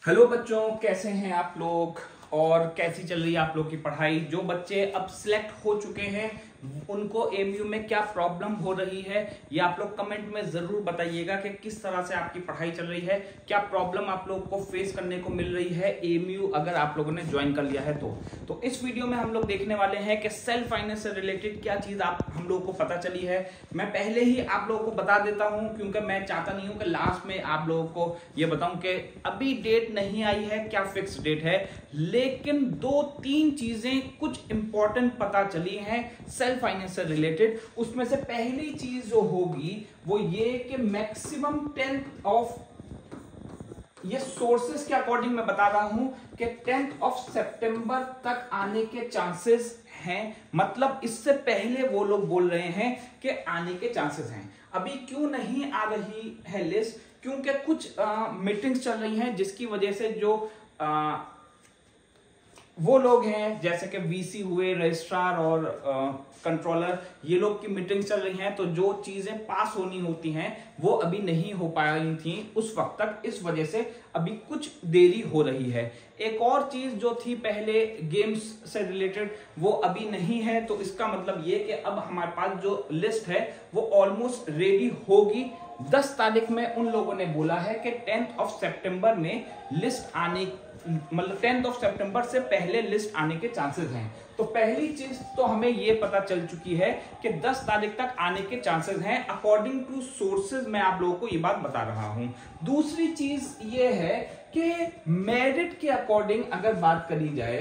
Hello बच्चों, कैसे हैं आप लोग और कैसी चल रही है आप लोग की पढ़ाई। जो बच्चे अब सिलेक्ट हो चुके हैं उनको एमयू में क्या प्रॉब्लम हो रही है ये आप लोग कमेंट में जरूर बताइएगा कि किस तरह से आपकी पढ़ाई चल रही है, क्या प्रॉब्लम आप लोग को फेस करने को मिल रही है एमयू अगर आप लोगों ने ज्वाइन कर लिया है तो इस वीडियो में हम लोग देखने वाले हैं कि सेल्फ फाइनेंस से रिलेटेड क्या चीज हम लोग को पता चली है। मैं पहले ही आप लोगों को बता देता हूं क्योंकि मैं चाहता नहीं हूं कि लास्ट में आप लोगों को ये बताऊं कि अभी डेट नहीं आई है, क्या फिक्स डेट है, लेकिन 2-3 चीजें कुछ इंपॉर्टेंट पता चली हैं सेल्फ फाइनेंस से रिलेटेड। उसमें से पहली चीज जो होगी वो ये कि मैक्सिमम 10th ऑफ ये सोर्सेस के अकॉर्डिंग मैं बता रहा हूं कि 10th ऑफ सितंबर तक आने के चांसेस हैं। मतलब इससे पहले वो लोग बोल रहे हैं कि आने के चांसेस हैं। अभी क्यों नहीं आ रही है लिस्ट? क्योंकि कुछ मीटिंग्स चल रही हैं जिसकी वजह से जो वो लोग हैं जैसे कि वीसी हुए, रजिस्ट्रार और कंट्रोलर, ये लोग की मीटिंग चल रही हैं, तो जो चीजें पास होनी होती हैं वो अभी नहीं हो पा रही थी उस वक्त तक, इस वजह से अभी कुछ देरी हो रही है। एक और चीज जो थी पहले गेम्स से रिलेटेड वो अभी नहीं है, तो इसका मतलब ये कि अब हमारे पास जो लिस्ट है वो ऑलमोस्ट रेडी होगी। 10 तारीख में उन लोगों ने बोला है कि 10th ऑफ सितंबर में लिस्ट आने, मतलब 10th ऑफ सितंबर से पहले लिस्ट आने के चांसेस हैं। तो पहली चीज तो हमें ये पता चल चुकी है कि 10 तारीख तक आने के चांसेस हैं अकॉर्डिंग टू सोर्सेज। मैं आप लोगों को ये बात बता रहा हूं। दूसरी चीज ये है कि मेरिट के अकॉर्डिंग अगर बात करी जाए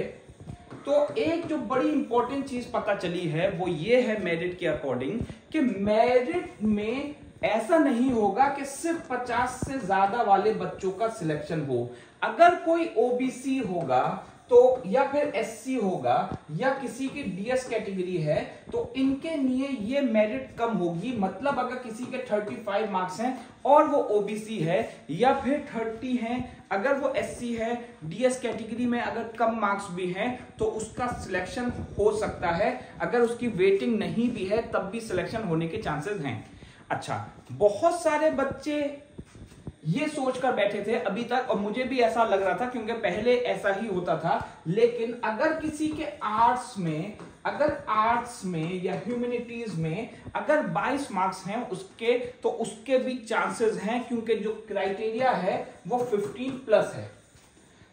तो एक जो बड़ी इंपॉर्टेंट चीज पता चली है वो ये है मेरिट के अकॉर्डिंग कि मेरिट में ऐसा नहीं होगा कि सिर्फ 50 से ज्यादा वाले बच्चों का सिलेक्शन हो। अगर कोई ओबीसी होगा तो या फिर एससी होगा या किसी की डीएस कैटेगरी है तो इनके लिए ये मेरिट कम होगी। मतलब अगर किसी के 35 मार्क्स हैं और वो ओबीसी है या फिर 30 हैं, अगर वो एससी है, डीएस कैटेगरी में अगर कम मार्क्स भी हैं तो उसका सिलेक्शन हो सकता है। अगर उसकी वेटिंग नहीं भी है तब भी सिलेक्शन होने के चांसेस हैं। अच्छा, बहुत सारे बच्चे ये सोचकर बैठे थे अभी तक, और मुझे भी ऐसा लग रहा था क्योंकि पहले ऐसा ही होता था, लेकिन अगर किसी के आर्ट्स में या ह्यूमैनिटीज में अगर 22 मार्क्स हैं उसके, तो उसके भी चांसेस हैं क्योंकि जो क्राइटेरिया है वो 15+ है।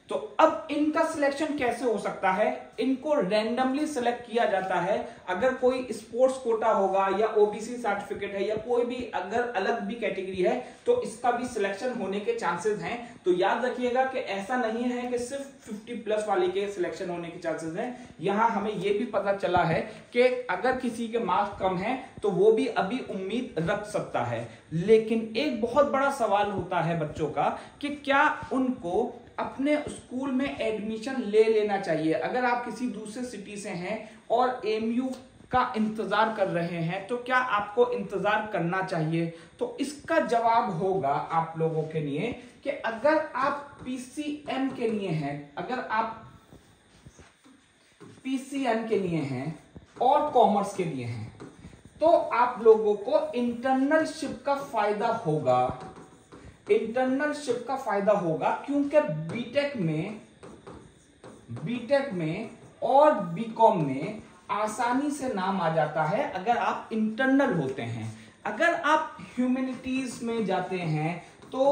तो अब इनका सिलेक्शन कैसे हो सकता है? इनको रैंडमली सिलेक्ट किया जाता है। अगर कोई स्पोर्ट्स कोटा होगा या ओबीसी सर्टिफिकेट है या कोई भी अगर अलग भी कैटेगरी है तो इसका भी सिलेक्शन होने के चांसेस हैं। तो याद रखिएगा कि ऐसा नहीं है कि सिर्फ 50+ वाले के सिलेक्शन होने के चांसेस हैं। यहां हमें यह भी पता चला है कि अगर किसी के मार्क्स कम हैं तो वो भी अभी उम्मीद रख सकता है। लेकिन एक बहुत बड़ा सवाल होता है बच्चों का कि क्या उनको अपने स्कूल में एडमिशन ले लेना चाहिए। अगर आप किसी दूसरे सिटी से हैं और एमयू का इंतजार कर रहे हैं तो क्या आपको इंतजार करना चाहिए? तो इसका जवाब होगा आप लोगों के लिए कि अगर आप पीसीएम के लिए हैं, अगर आप पीसीएम के लिए हैं और कॉमर्स के लिए हैं तो आप लोगों को इंटर्नशिप का फायदा होगा। इंटर्नशिप का फायदा होगा क्योंकि बीटेक में और बीकॉम में आसानी से नाम आ जाता है अगर आप इंटरनल होते हैं। अगर आप ह्यूमैनिटीज में जाते हैं तो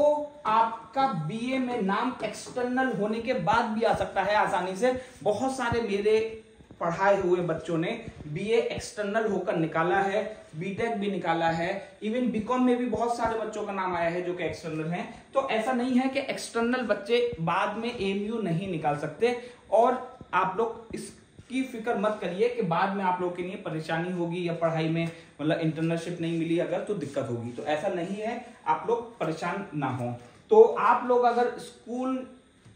आपका बीए में नाम एक्सटर्नल होने के बाद भी आ सकता है आसानी से। बहुत सारे मेरे पढ़ाए हुए बच्चों ने बीए एक्सटर्नल होकर निकाला है, बीटेक भी निकाला है, इवन बीकॉम में भी बहुत सारे बच्चों का नाम आया है जो कि एक्सटर्नल हैं। तो ऐसा नहीं है कि एक्सटर्नल बच्चे बाद में एमयू नहीं निकाल सकते। और आप लोग इसकी फिक्र मत करिए कि बाद में आप लोग के लिए परेशानी होगी या पढ़ाई में मतलब इंटर्नशिप नहीं मिली अगर तो दिक्कत होगी, तो ऐसा नहीं है, आप लोग परेशान ना हो। तो आप लोग अगर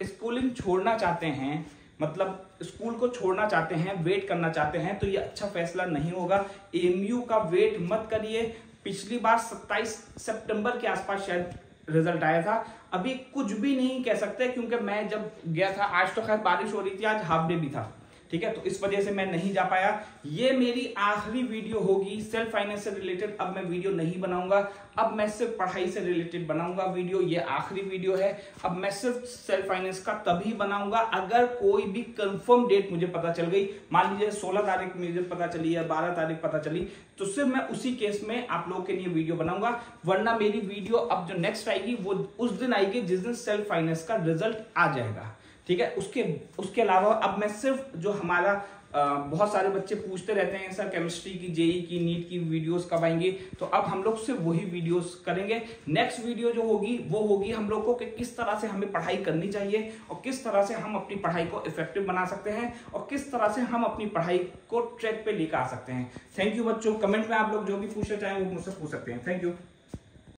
स्कूलिंग छोड़ना चाहते हैं, मतलब स्कूल को छोड़ना चाहते हैं, वेट करना चाहते हैं, तो ये अच्छा फैसला नहीं होगा। एमयू का वेट मत करिए। पिछली बार 27 सितंबर के आसपास शायद रिजल्ट आया था। अभी कुछ भी नहीं कह सकते क्योंकि मैं जब गया था, आज तो खैर बारिश हो रही थी, आज हाफ डे भी था, ठीक है, तो इस वजह से मैं नहीं जा पाया। ये मेरी आखिरी वीडियो होगी सेल्फ फाइनेंस से रिलेटेड। अब मैं वीडियो नहीं बनाऊंगा, अब मैं सिर्फ पढ़ाई से रिलेटेड बनाऊंगा वीडियो। ये आखिरी वीडियो है। अब मैं सिर्फ सेल्फ फाइनेंस का तभी बनाऊंगा अगर कोई भी कंफर्म डेट मुझे पता चल गई। मान लीजिए 16 तारीख मुझे पता चली या 12 तारीख पता चली, तो सिर्फ मैं उसी केस में आप लोगों के लिए वीडियो बनाऊंगा। वरना मेरी वीडियो अब जो नेक्स्ट आएगी वो उस दिन आएगी जिस दिन सेल्फ फाइनेंस का रिजल्ट आ जाएगा, ठीक है। उसके अलावा अब मैं सिर्फ जो हमारा बहुत सारे बच्चे पूछते रहते हैं सर केमिस्ट्री की, जेई की, नीट की वीडियोस कब आएंगे, तो अब हम लोग सिर्फ वही वीडियोस करेंगे। नेक्स्ट वीडियो जो होगी वो होगी हम लोग को कि किस तरह से हमें पढ़ाई करनी चाहिए और किस तरह से हम अपनी पढ़ाई को इफेक्टिव बना सकते हैं और किस तरह से हम अपनी पढ़ाई को ट्रैक पे लेकर आ सकते हैं। थैंक यू बच्चों। कमेंट में आप लोग जो भी पूछना चाहें वो मुझसे पूछ सकते हैं। Thank you.